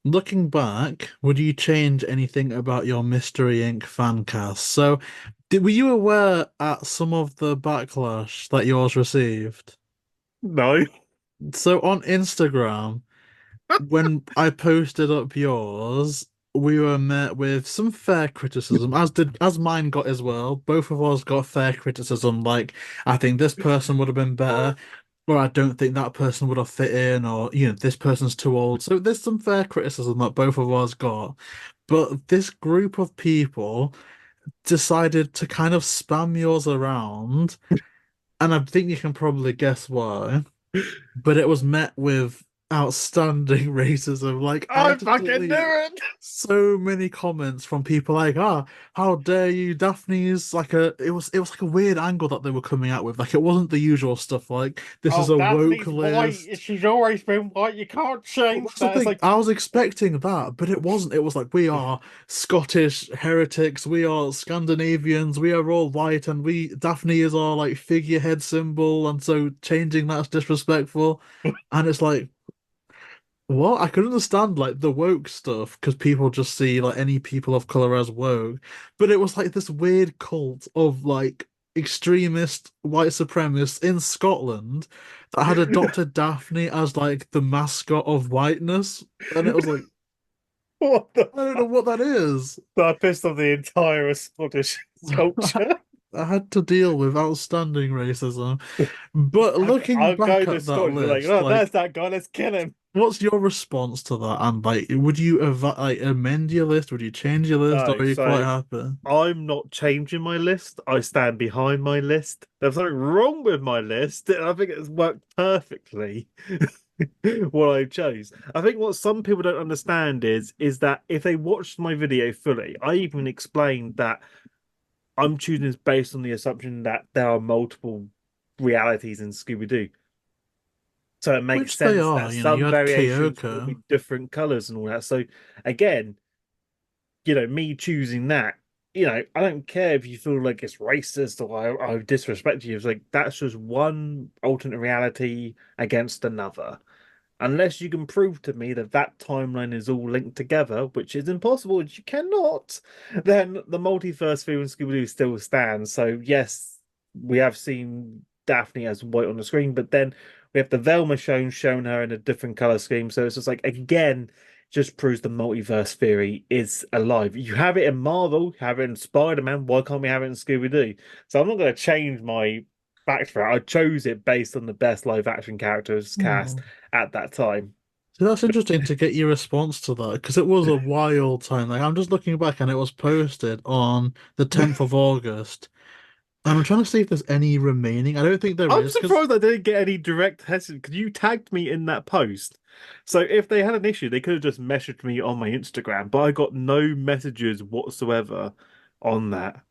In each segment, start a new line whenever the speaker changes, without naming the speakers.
looking back, would you change anything about your Mystery Inc. fan cast? So, were you aware at some of the backlash that yours received?
No.
So on Instagram, when I posted up yours, we were met with some fair criticism, as mine got as well. Both of us got fair criticism, like I think this person would have been better, or I don't think that person would have fit in, or this person's too old. So there's some fair criticism that both of us got. But this group of people decided to kind of spam yours around, and I think you can probably guess why. But it was met with outstanding racism. Like I
I
had to
fucking knew
delete
it.
so many comments from people like, how dare you? Daphne's like a it was like a weird angle that they were coming out with. Like it wasn't the usual stuff like this is
Oh,
a woke
Daphne's white.
list.
She's always been white. You can't
Well,
change
that's the
that. It's
thing.
like,
I was expecting that, but it wasn't. It was like we are Scottish heretics, we are Scandinavians, we are all white, and we Daphne is our like figurehead symbol, and so changing that's disrespectful. And it's like, what? I could understand like the woke stuff because people just see like any people of color as woke, but it was like this weird cult of like extremist white supremacists in Scotland that had adopted Daphne as like the mascot of whiteness, and it was like,
what the
I don't know
fuck?
what that is.
I pissed off the entire Scottish culture.
I had to deal with outstanding racism, but looking
I'll go
back
to
at that
Scotland. Like,
list,
oh, there's
like.
that guy. Let's kill him.
What's your response to that? And like, would you like amend your list? Would you change your list, or
No,
are you quite
so
happy?
I'm not changing my list. I stand behind my list. There's something wrong with my list, and I think it's worked perfectly. What I chose. I think what some people don't understand is that if they watched my video fully, I even explained that I'm choosing this based on the assumption that there are multiple realities in Scooby Doo. So it makes
Which they
sense
are.
that
You
some
had
variations will
Kyoko.
be different colors and all that. So again, me choosing that, I don't care if you feel like it's racist or I disrespect you. It's like that's just one alternate reality against another. Unless you can prove to me that that timeline is all linked together, which is impossible, and you cannot, then the multiverse theory in Scooby-Doo still stands. So yes, we have seen Daphne as white on the screen, but then we have the Velma shown her in a different color scheme. So it's just like again, just proves the multiverse theory is alive. You have it in Marvel, you have it in Spider-Man. Why can't we have it in Scooby-Doo? So I'm not going to change my facts for it. I chose it based on the best live action characters cast
Oh.
at that time.
So that's interesting to get your response to that because it was a wild time. Like I'm just looking back and it was posted on the 10th of August. And I'm trying to see if there's any remaining. I don't think there
I'm
is because
surprised I didn't get any direct message because you tagged me in that post. So if they had an issue, they could have just messaged me on my Instagram, but I got no messages whatsoever on that.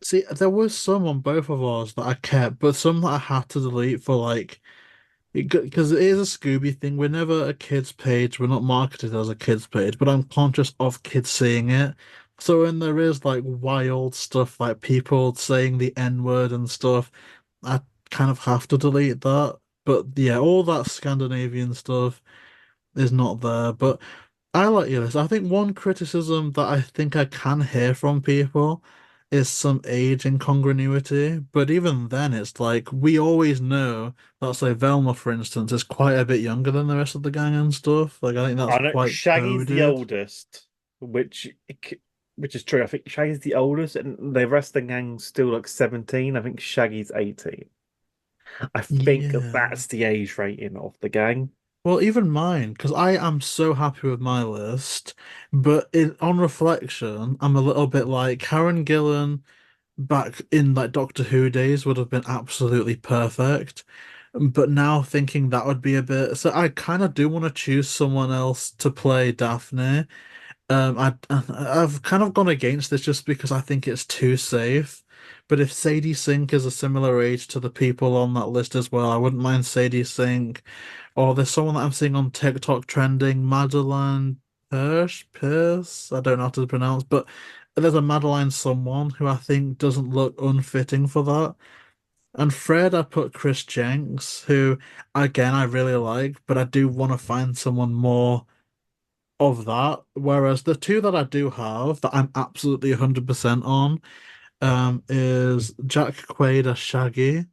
see there was some on both of ours that I kept, but some that I had to delete for like because it is a Scooby thing. We're never a kids page. We're not marketed as a kids page, but I'm conscious of kids seeing it. So when there is like wild stuff, like people saying the N-word and stuff, I kind of have to delete that. But yeah, all that Scandinavian stuff is not there. But I like your list. I think one criticism that I think I can hear from people is some age incongruity. But even then, it's like we always know that, say, Velma, for instance, is quite a bit younger than the rest of the gang and stuff. Like, I think that's
I know
quite
Shaggy's the
coded.
oldest, which which is true. I think Shaggy's the oldest, and the rest of the gang's still like 17. I think Shaggy's 18. I think
Yeah.
that's the age rating of the gang.
Well, even mine, because I am so happy with my list, but on reflection, I'm a little bit like Karen Gillan back in like Doctor Who days would have been absolutely perfect. But now thinking that would be a bit, so I kind of do want to choose someone else to play Daphne. I've kind of gone against this just because I think it's too safe. But if Sadie Sink is a similar age to the people on that list as well, I wouldn't mind Sadie Sink. Or there's someone that I'm seeing on TikTok trending, Madeline Pierce. I don't know how to pronounce, but there's a Madeline someone who I think doesn't look unfitting for that. And Fred, I put Chris Jenks, who again I really like, but I do want to find someone more. of that. Whereas the two that I do have that I'm absolutely 100% on is Jack Quaid as Shaggy.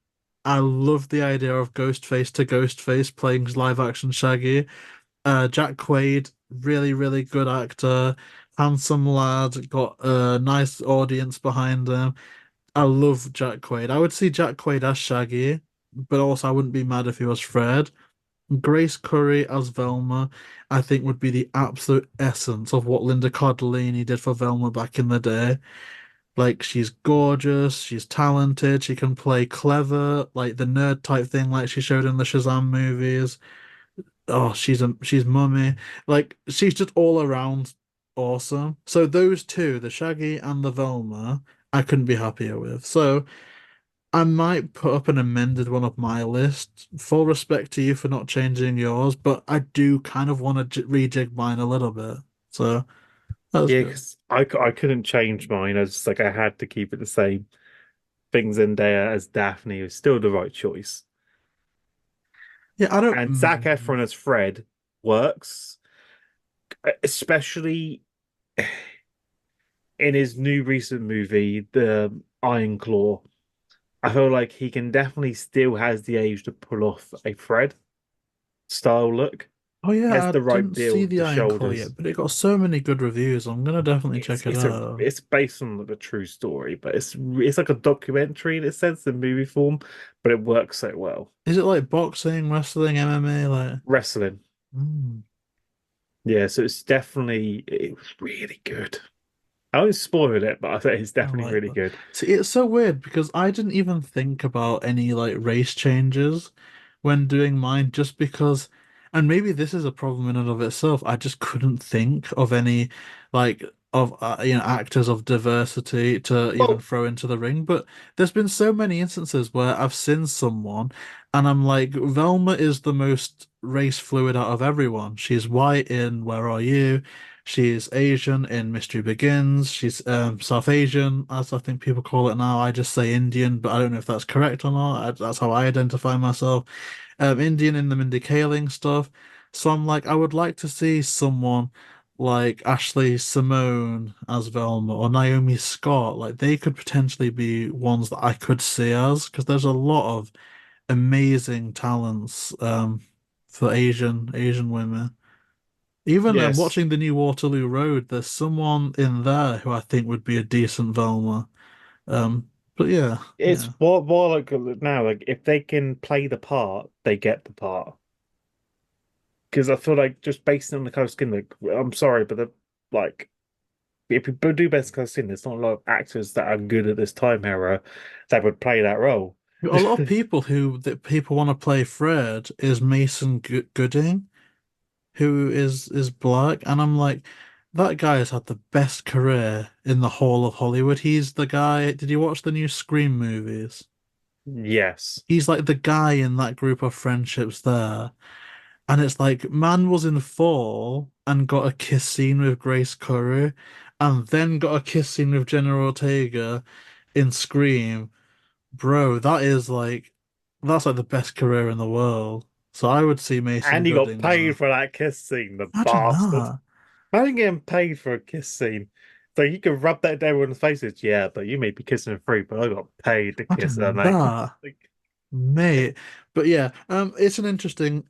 I love the idea of Ghostface to Ghostface playing live action Shaggy. Jack Quaid, really, really good actor, handsome lad, got a nice audience behind him. I love Jack Quaid. I would see Jack Quaid as Shaggy, but also I wouldn't be mad if he was Fred. Grace Curry as Velma, I think would be the absolute essence of what Linda Cardellini did for Velma back in the day. Like she's gorgeous, she's talented, she can play clever, like the nerd type thing like she showed in the Shazam movies. Oh, she's mummy. Like she's just all around awesome. So those two, the Shaggy and the Velma, I couldn't be happier with. So I might put up an amended one of my list. Full respect to you for not changing yours, but I do kind of want to rejig mine a little bit. So that's
Yeah,
good.
'cause I couldn't change mine. I was just like I had to keep it the same. Things Zendaya as Daphne was still the right choice.
Yeah, I don't.
And Zac Efron as Fred works, especially in his new recent movie, The Iron Claw. I feel like he can definitely still has the age to pull off a Fred style look.
Oh
He
yeah,
has
I
the right
didn't see
build,
the
the
Iron Claw
shoulders.
yet, but it got so many good reviews. I'm gonna definitely check it out.
It's based on the true story, but it's like a documentary in a sense, in movie form, but it works so well.
Is it like boxing, wrestling, MMA? Like,
Wrestling,
mm.
yeah. So it was really good. I won't spoil it, but I think it's
I
definitely
like
really
that.
good.
See, it's so weird because I didn't even think about any like race changes when doing mine, just because, and maybe this is a problem in and of itself. I just couldn't think of any like of actors of diversity to even
Well,
throw into the ring. But there's been so many instances where I've seen someone and I'm like, Velma is the most race fluid out of everyone. She's white in Where Are You? She's Asian in Mystery Begins. She's South Asian, as I think people call it now. I just say Indian, but I don't know if that's correct or not. That's how I identify myself. Indian in the Mindy Kaling stuff. So I'm like, I would like to see someone like Ashley Simone as Velma or Naomi Scott. Like they could potentially be ones that I could see as, because there's a lot of amazing talents for Asian women. Even
yes,
watching the new Waterloo Road, there's someone in there who I think would be a decent Velma. But yeah,
it's
yeah.
more like now, like if they can play the part, they get the part. Because I feel like just based on the color skin, like I'm sorry, but the like if people do best color skin, there's not a lot of actors that are good at this time era that would play that role.
A lot of people who that people want to play Fred is Mason Gooding, who is black, and I'm like, that guy has had the best career in the whole of Hollywood. He's the guy. Did you watch the new Scream movies?
Yes.
He's like the guy in that group of friendships there. And it's like, man was in Fall and got a kiss scene with Grace Curry, and then got a kiss scene with Jenna Ortega in Scream. Bro, that's like the best career in the world. So I would see Mason
And he got
Gooding
paid
there.
for that kiss scene, the
Imagine
bastard.
that.
Imagine getting paid for a kiss scene. So you can rub that down everyone's faces. Yeah, but you may be kissing for free, but I got paid to kiss her,
Imagine
mate.
that, mate. But yeah, it's an interesting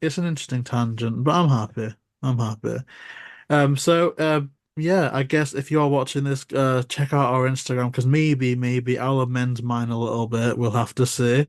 tangent, but I'm happy. I'm happy. So yeah, I guess if you're watching this, check out our Instagram because maybe I'll amend mine a little bit. We'll have to see.